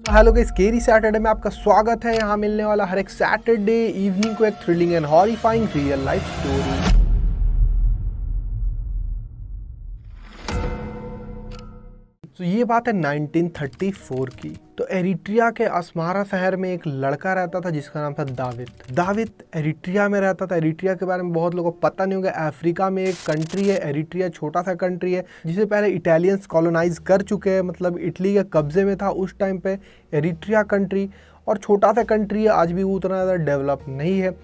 Hello guys, scary Saturday में आपका स्वागत है। यहाँ मिलने वाला हर एक सैटरडे इवनिंग को एक thrilling and horrifying real life story. तो ये बात है 1934 की। तो एरिट्रिया के अस्मारा शहर में एक लड़का रहता था जिसका नाम था दाविद। दाविद एरिट्रिया में रहता था। एरिट्रिया के बारे में बहुत लोगों को पता नहीं होगा। अफ्रीका में एक कंट्री है एरिट्रिया, छोटा सा कंट्री है जिसे पहले इटालियंस कॉलोनाइज कर चुके हैं, मतलब इटली के कब्जे में था उस टाइम पे एरिट्रिया कंट्री। और छोटा सा कंट्री है, आज भी उतना ज़्यादा डेवलप नहीं है।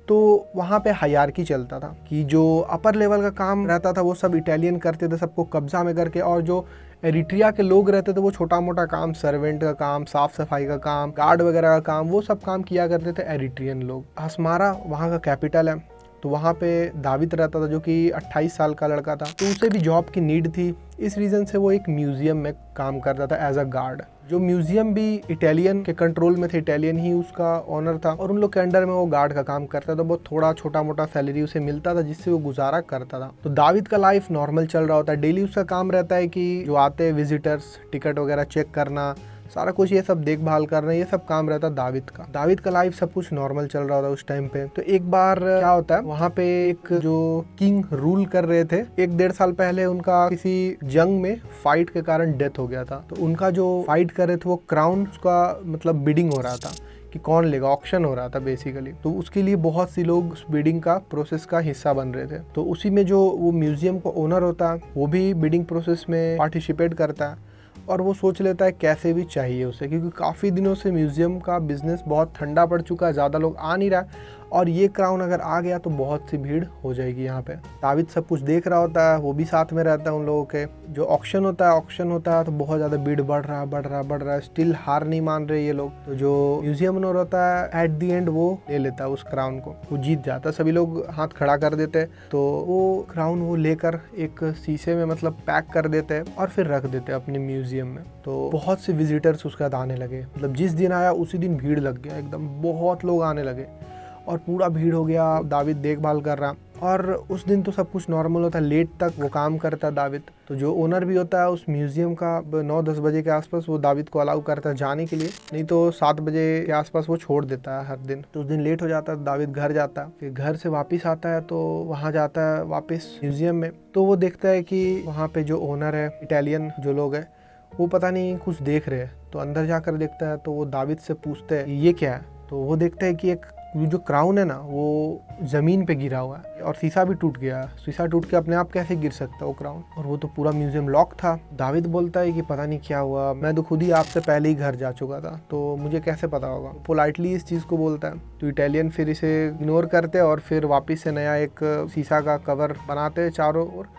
तो वहाँ पे हायरार्की चलता था कि जो अपर लेवल का काम रहता था वो सब इटालियन करते थे, सबको कब्जा में करके, और जो एरिट्रिया के लोग रहते थे वो छोटा मोटा काम, सर्वेंट का काम, साफ सफाई का काम, गार्ड वगैरह का काम, वो सब काम किया करते थे एरिट्रियन लोग। अस्मारा वहाँ का कैपिटल है। तो वहाँ पे दाविद रहता था जो कि 28 साल का लड़का था। तो उसे भी जॉब की नीड थी, इस रीज़न से वो एक म्यूज़ियम में काम करता था एज अ गार्ड। जो म्यूज़ियम भी इटालियन के कंट्रोल में थे, इटालियन ही उसका ऑनर था और उन लोग के अंडर में वो गार्ड का काम करता था। बहुत थोड़ा छोटा मोटा सैलरी उसे मिलता था जिससे वो गुजारा करता था। तो दाविद का लाइफ नॉर्मल चल रहा होता है। डेली उसका काम रहता है कि जो आते विजिटर्स टिकट वगैरह चेक करना, सारा कुछ ये सब देखभाल करना, ये सब काम रहता दाविद का। दाविद का लाइफ सब कुछ नॉर्मल चल रहा था उस टाइम पे। तो एक बार क्या होता है, वहाँ पे एक जो किंग रूल कर रहे थे, 1-1.5 साल पहले उनका किसी जंग में फाइट के कारण डेथ हो गया था। तो उनका जो फाइट कर रहे थे वो क्राउन का मतलब बिडिंग हो रहा था कि कौन लेगा, ऑक्शन हो रहा था बेसिकली। तो उसके लिए बहुत सी लोग उस बिडिंग का प्रोसेस का हिस्सा बन रहे थे। तो उसी में जो वो म्यूजियम का ओनर होता है वो भी बिडिंग प्रोसेस में पार्टिसिपेट करता है और वो सोच लेता है कैसे भी चाहिए उसे, क्योंकि काफ़ी दिनों से म्यूज़ियम का बिजनेस बहुत ठंडा पड़ चुका है, ज़्यादा लोग आ नहीं रहा और ये क्राउन अगर आ गया तो बहुत सी भीड़ हो जाएगी यहाँ पे। दाविद सब कुछ देख रहा होता है, वो भी साथ में रहता है उन लोगों के। जो ऑक्शन होता है तो बहुत ज़्यादा भीड़ बढ़ रहा है, स्टिल हार नहीं मान रहे ये लोग। तो जो म्यूजियम ओनर होता है एट दी एंड वो ले लेता है उस क्राउन को, वो जीत जाता है। सभी लोग हाथ खड़ा कर देते हैं। तो वो क्राउन वो लेकर एक शीशे में मतलब पैक कर देते हैं और फिर रख देते हैं अपने म्यूजियम में। तो बहुत से विजिटर्स उसके बाद आने लगे, मतलब जिस दिन आया उसी दिन भीड़ लग गया, एकदम बहुत लोग आने लगे और पूरा भीड़ हो गया। दाविद देखभाल कर रहा और उस दिन तो सब कुछ नॉर्मल होता है, लेट तक वो काम करता है दाविद। तो जो ओनर भी होता है उस म्यूजियम का 9-10 बजे के आसपास वो दाविद को अलाउ करता है जाने के लिए, नहीं तो 7 बजे के आसपास वो छोड़ देता है हर दिन। तो उस दिन लेट हो जाता है, दाविद घर जाता है, फिर घर से वापस आता है तो वहाँ जाता है वापस म्यूजियम में। तो वो देखता है कि वहाँ पे जो ओनर है, इटालियन जो लोग हैं, वो पता नहीं कुछ देख रहे हैं। तो अंदर जाकर देखता है तो वो दाविद से पूछते हैं ये क्या है। तो वो देखता है कि एक जो क्राउन है ना वो ज़मीन पे गिरा हुआ है और शीशा भी टूट गया है। शीशा टूट के अपने आप कैसे गिर सकता है वो क्राउन, और वो तो पूरा म्यूजियम लॉक था। दाविद बोलता है कि पता नहीं क्या हुआ, मैं तो खुद ही आपसे पहले ही घर जा चुका था तो मुझे कैसे पता होगा। पोलाइटली इस चीज़ को बोलता है। तो इटालियन फिर इसे इग्नोर करते और फिर वापस से नया एक शीशा का कवर बनाते चारों ओर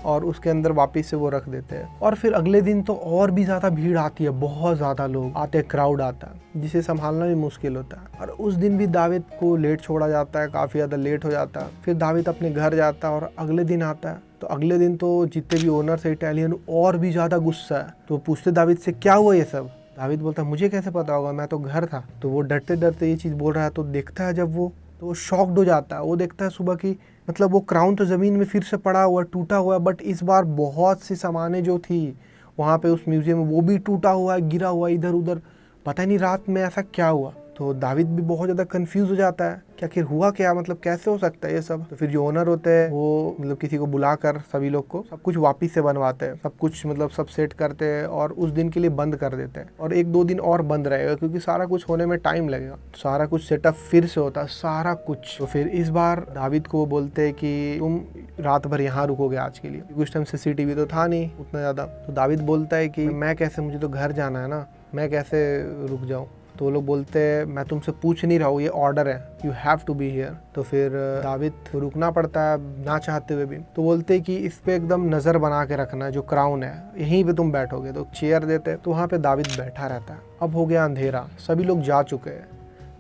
और उसके अंदर वापस से वो रख देते हैं। और फिर अगले दिन तो और भी ज़्यादा भीड़ आती है, बहुत ज़्यादा लोग आते हैं, क्राउड आता है जिसे संभालना भी मुश्किल होता है। और उस दिन भी दाविद को लेट छोड़ा जाता है, काफ़ी ज़्यादा लेट हो जाता है। फिर दाविद अपने घर जाता है और अगले दिन आता है। तो अगले दिन तो जितने भी ओनर्स है इटालियन और भी ज़्यादा गुस्सा है। तो पूछते दाविद से क्या हुआ ये सब। दाविद बोलता है मुझे कैसे पता होगा, मैं तो घर था। तो वो डरते डरते ये चीज़ बोल रहा है। तो देखता है जब वो, तो वो शॉक्ड हो जाता है। वो देखता है सुबह की, मतलब वो क्राउन तो ज़मीन में फिर से पड़ा हुआ, टूटा हुआ है, बट इस बार बहुत सी सामानें जो थी वहाँ पे उस म्यूजियम में वो भी टूटा हुआ है, गिरा हुआ इधर उधर। पता नहीं रात में ऐसा क्या हुआ। तो दाविद भी बहुत ज़्यादा कंफ्यूज हो जाता है, क्या आखिर हुआ क्या, मतलब कैसे हो सकता है ये सब। तो फिर जो ओनर होते हैं वो मतलब किसी को बुलाकर सभी लोग को सब कुछ वापस से बनवाते हैं, सब कुछ मतलब सब सेट करते हैं और उस दिन के लिए बंद कर देते हैं। और 1-2 दिन और बंद रहेगा क्योंकि सारा कुछ होने में टाइम लगेगा। सारा कुछ सेटअप फिर से होता है, सारा कुछ। तो फिर इस बार दाविद को बोलते हैं कि तुम रात भर यहाँ रुकोगे आज के लिए। उस टाइम CCTV तो था नहीं उतना ज़्यादा। तो दाविद बोलता है कि मैं कैसे, मुझे तो घर जाना है ना, मैं कैसे रुक जाऊँ। तो वो लोग बोलते हैं मैं तुमसे पूछ नहीं रहा हूँ, ये ऑर्डर है, you have to be here. तो फिर दाविद रुकना पड़ता है ना चाहते हुए भी। तो बोलते हैं कि इस पे एकदम नज़र बना के रखना है, जो क्राउन है यहीं पे तुम बैठोगे। तो चेयर देते तो वहाँ पे दाविद बैठा रहता है। अब हो गया अंधेरा, सभी लोग जा चुके हैं।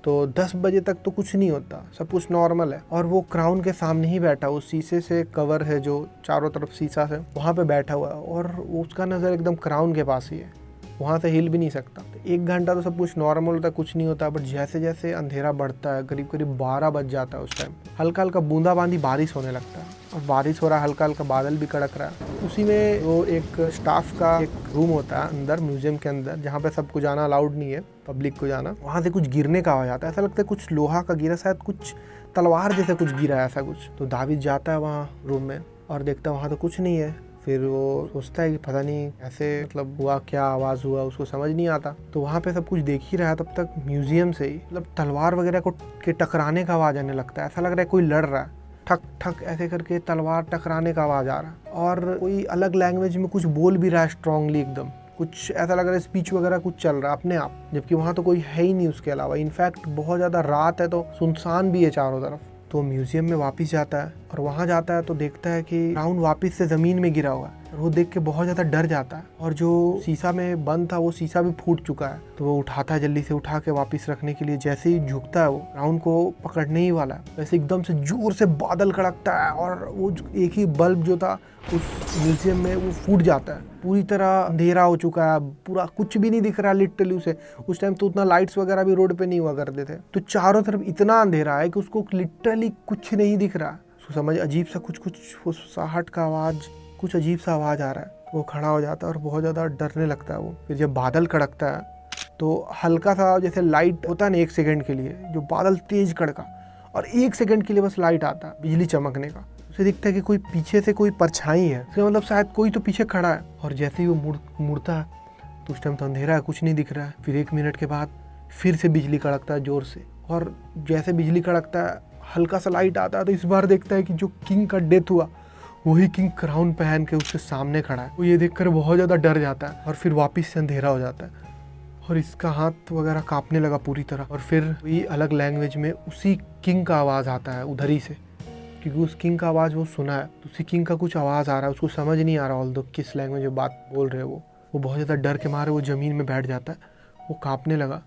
तो 10 बजे तक तो कुछ नहीं होता, सब कुछ नॉर्मल है। और वो क्राउन के सामने ही बैठा, उस शीशे से कवर है जो चारों तरफ शीशा से, वहाँ पे बैठा हुआ है और उसका नज़र एकदम क्राउन के पास ही है। वहाँ से हिल भी नहीं सकता। तो 1 घंटा तो सब कुछ नॉर्मल होता है, कुछ नहीं होता, बट जैसे जैसे अंधेरा बढ़ता है, करीब करीब 12 बज जाता है, उस टाइम हल्का हल्का बूंदाबांदी बारिश होने लगता है, और बारिश हो रहा है, हल्का हल्का बादल भी कड़क रहा है। उसी में वो एक स्टाफ का एक रूम होता है अंदर म्यूजियम के अंदर, जहाँ पे सबको जाना अलाउड नहीं है, पब्लिक को जाना। वहाँ से कुछ गिरने का आवाज आता है, ऐसा लगता है कुछ लोहा का गिरा, शायद कुछ तलवार जैसे कुछ गिरा है, ऐसा कुछ। तो दाविद जाता है वहाँ रूम में और देखता है वहाँ तो कुछ नहीं है। फिर वो सोचता है कि पता नहीं ऐसे मतलब हुआ, क्या आवाज़ हुआ, उसको समझ नहीं आता। तो वहाँ पे सब कुछ देख ही रहा है, तब तक म्यूजियम से ही मतलब तलवार वगैरह को के टकराने का आवाज़ आने लगता है। ऐसा लग रहा है कोई लड़ रहा है, ठक ठक ऐसे करके तलवार टकराने का आवाज़ आ रहा है, और कोई अलग लैंग्वेज में कुछ बोल भी रहा है स्ट्रांगली एकदम। कुछ ऐसा लग रहा है स्पीच वगैरह कुछ चल रहा है अपने आप, जबकि वहाँ तो कोई है ही नहीं उसके अलावा। इनफैक्ट बहुत ज़्यादा रात है, तो सुनसान भी है चारों तरफ। तो म्यूजियम में वापस जाता है, और वहाँ जाता है तो देखता है कि राउंड वापस से ज़मीन में गिरा हुआ है, और वो देख के बहुत ज़्यादा डर जाता है। और जो शीशा में बंद था वो शीशा भी फूट चुका है। तो वो उठाता है, जल्दी से उठा के वापस रखने के लिए जैसे ही झुकता है वो राउंड को पकड़ने ही वाला है, वैसे एकदम से जोर से बादल कड़कता है, और वो एक ही बल्ब जो था उस म्यूजियम में वो फूट जाता है। पूरी तरह अंधेरा हो चुका है, पूरा कुछ भी नहीं दिख रहा है लिटरली उसे। उस टाइम तो उतना लाइट्स वगैरह भी रोड पे नहीं हुआ करते थे, तो चारों तरफ इतना अंधेरा है कि उसको लिटरली कुछ नहीं दिख रहा। उसको समझ अजीब सा कुछ फुसफुसाहट का आवाज़, कुछ अजीब सा आवाज़ आ रहा है। वो खड़ा हो जाता है और बहुत ज़्यादा डरने लगता है वो। फिर जब बादल कड़कता है तो हल्का सा जैसे लाइट होता है ना 1 सेकेंड के लिए, जो बादल तेज कड़का, और 1 सेकेंड के लिए बस लाइट आता है बिजली चमकने का। उसे दिखता है कि कोई पीछे से कोई परछाई है, इसका मतलब शायद कोई तो पीछे खड़ा है। और जैसे ही वो मुड़ता है तो उस टाइम तो अंधेरा है, कुछ नहीं दिख रहा है। फिर 1 मिनट के बाद फिर से बिजली कड़कता है जोर से, और जैसे बिजली कड़कता है हल्का सा लाइट आता है, तो इस बार देखता है कि जो किंग का डेथ हुआ वही किंग क्राउन पहन के उसके सामने खड़ा है। वो ये देखकर बहुत ज़्यादा डर जाता है, और फिर वापस से अंधेरा हो जाता है, और इसका हाथ वगैरह कांपने लगा पूरी तरह। और फिर वही अलग लैंग्वेज में उसी किंग का आवाज़ आता है उधर ही से, क्योंकि उस किंग का आवाज़ वो सुना है। तो उसी किंग का कुछ आवाज़ आ रहा है, उसको समझ नहीं आ रहा ऑल्दो किस लैंग्वेज में बात बोल रहे हैं वो बहुत ज़्यादा डर के मारे वो ज़मीन में बैठ जाता है, वो कांपने लगा।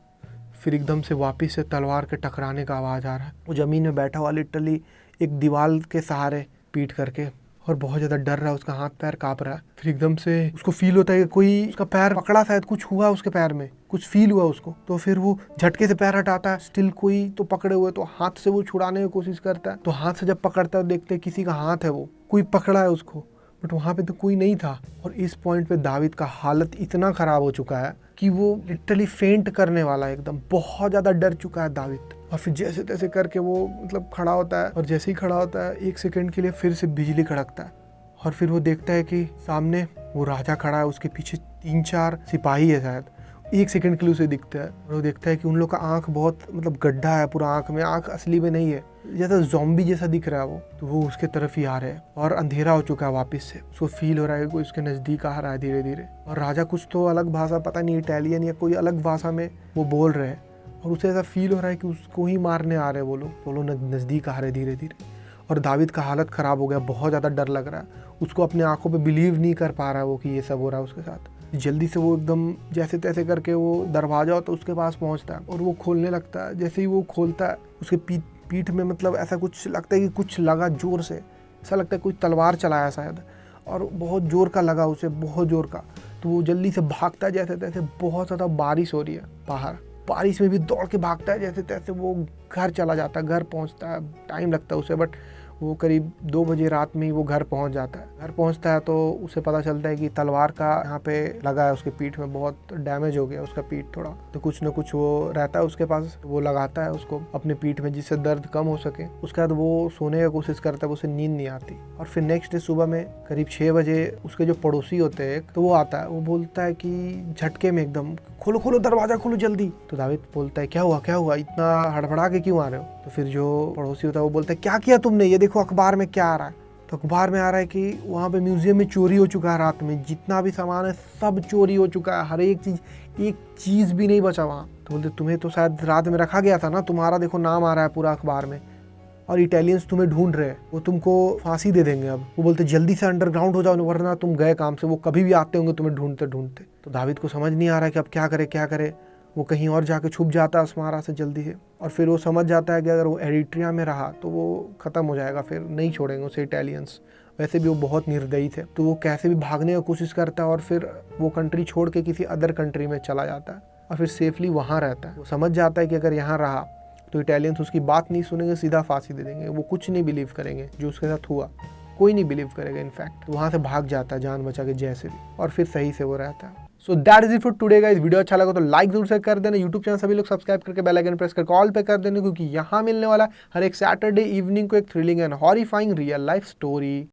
फिर एकदम से वापस से तलवार के टकराने का आवाज़ आ रहा है। वो ज़मीन में बैठा हुआ लिटरली एक दीवार के सहारे पीठ करके, और बहुत ज़्यादा डर रहा है, उसका हाथ पैर काँप रहा है। फिर एकदम से उसको फील होता है कि कोई उसका पैर पकड़ा, शायद कुछ हुआ उसके पैर में, कुछ फील हुआ उसको। तो फिर वो झटके से पैर हटाता है, स्टिल कोई तो पकड़े हुए, तो हाथ से वो छुड़ाने की कोशिश करता है। तो हाथ से जब पकड़ता है देखते किसी का हाथ है, वो कोई पकड़ा है उसको, बट वहाँ पे तो कोई नहीं था। और इस पॉइंट पे दाविद का हालत इतना ख़राब हो चुका है कि वो लिटरली फेंट करने वाला है, एकदम बहुत ज़्यादा डर चुका है दाविद। और फिर जैसे तैसे करके वो मतलब खड़ा होता है, और जैसे ही खड़ा होता है 1 सेकेंड के लिए फिर से बिजली कड़कता है, और फिर वो देखता है कि सामने वो राजा खड़ा है, उसके पीछे 3-4 सिपाही है शायद। 1 सेकेंड के लिए उसे दिखता है, और वो देखता है कि उन लोग का आँख बहुत मतलब गड्ढा है पूरा आँख में, आँख असली में नहीं है, जैसा ज़ॉम्बी जैसा दिख रहा है वो। तो वो उसके तरफ ही आ रहे हैं, और अंधेरा हो चुका है वापस से। उसको फील हो रहा है कि कोई उसके नज़दीक आ रहा है धीरे धीरे, और राजा कुछ तो अलग भाषा, पता नहीं इटालियन या कोई अलग भाषा में वो बोल रहे हैं, और उसे ऐसा फील हो रहा है कि उसको ही मारने आ रहे हैं वो लोग नज़दीक आ रहे धीरे धीरे। और दाविद का हालत ख़राब हो गया, बहुत ज़्यादा डर लग रहा है उसको, अपने आंखों पे बिलीव नहीं कर पा रहा है वो कि ये सब हो रहा है उसके साथ। जल्दी से वो एकदम जैसे तैसे करके वो दरवाज़ा होता है उसके पास पहुंचता है, और वो खोलने लगता है। जैसे ही वो खोलता है उसके पीठ में मतलब ऐसा कुछ लगता है कि कुछ लगा जोर से, ऐसा लगता है कोई तलवार चलाया शायद, और बहुत ज़ोर का लगा उसे, बहुत ज़ोर का। तो वो जल्दी से भागता है जैसे तैसे। बहुत ज़्यादा बारिश हो रही है बाहर, बारिश में भी दौड़ के भागता है जैसे तैसे। वो घर चला जाता है, घर पहुंचता है, टाइम लगता है उसे, बट वो करीब 2 बजे रात में ही वो घर पहुंच जाता है। घर पहुंचता है तो उसे पता चलता है कि तलवार का यहाँ पे लगा है उसके पीठ में, बहुत डैमेज हो गया उसका पीठ थोड़ा। तो कुछ न कुछ वो रहता है उसके पास, वो लगाता है उसको अपने पीठ में जिससे दर्द कम हो सके। उसके बाद वो सोने की कोशिश करता है, उसे नींद नहीं आती। और फिर नेक्स्ट डे सुबह में करीब 6 बजे उसके जो पड़ोसी होते हैं तो वो आता है। वो बोलता है कि झटके में एकदम, खोलो खोलो दरवाजा खोलो जल्दी। तो दाविद बोलता है क्या हुआ, इतना हड़बड़ा के क्यों आ रहे हो? तो फिर जो पड़ोसी होता है वो बोलता है क्या किया तुमने, ये देखो अखबार में क्या आ रहा है। तो अखबार में आ रहा है कि वहाँ पे म्यूजियम में चोरी हो चुका है, रात में जितना भी सामान है सब चोरी हो चुका है, हर एक चीज़, एक चीज़ भी नहीं बचा वहाँ। तो बोलते तुम्हें तो शायद रात में रखा गया था ना, तुम्हारा देखो नाम आ रहा है पूरा अखबार में, और इटालियंस तुम्हें ढूंढ रहे हैं, वो तुमको फांसी दे देंगे अब। वो बोलते जल्दी से अंडरग्राउंड हो जाओ वरना तुम गए काम से, वो कभी भी आते होंगे तुम्हें ढूंढते ढूंढते। तो दाविद को समझ नहीं आ रहा है कि अब क्या करे। वो कहीं और जाके छुप जाता है अस्मारा से जल्दी से, और फिर वो समझ जाता है कि अगर वो एरिट्रिया में रहा तो वो ख़त्म हो जाएगा, फिर नहीं छोड़ेंगे उसे इटालियंस। वैसे भी वो बहुत निर्दयी थे, तो वो कैसे भी भागने की कोशिश करता है और फिर वो कंट्री छोड़ के किसी अदर कंट्री में चला जाता है और फिर सेफली वहाँ रहता है। वो समझ जाता है कि अगर यहाँ रहा तो इटालियंस उसकी बात नहीं सुनेंगे, सीधा फांसी दे देंगे। वो कुछ नहीं बिलीव करेंगे जो उसके साथ हुआ, कोई नहीं बिलीव करेगा इनफैक्ट। वहाँ से भाग जाता है जान बचा के जैसे भी, और फिर सही से वो रहता है। So that is it for today guys. Video अच्छा लगा तो लाइक जरूर से कर देना। यूट्यूब चैनल सभी लोग सब्सक्राइब करके बेल आइकन प्रेस करके ऑल पे कर देना, क्योंकि यहाँ मिलने वाला हर एक सैटरडे इवनिंग को एक thrilling and horrifying real life story.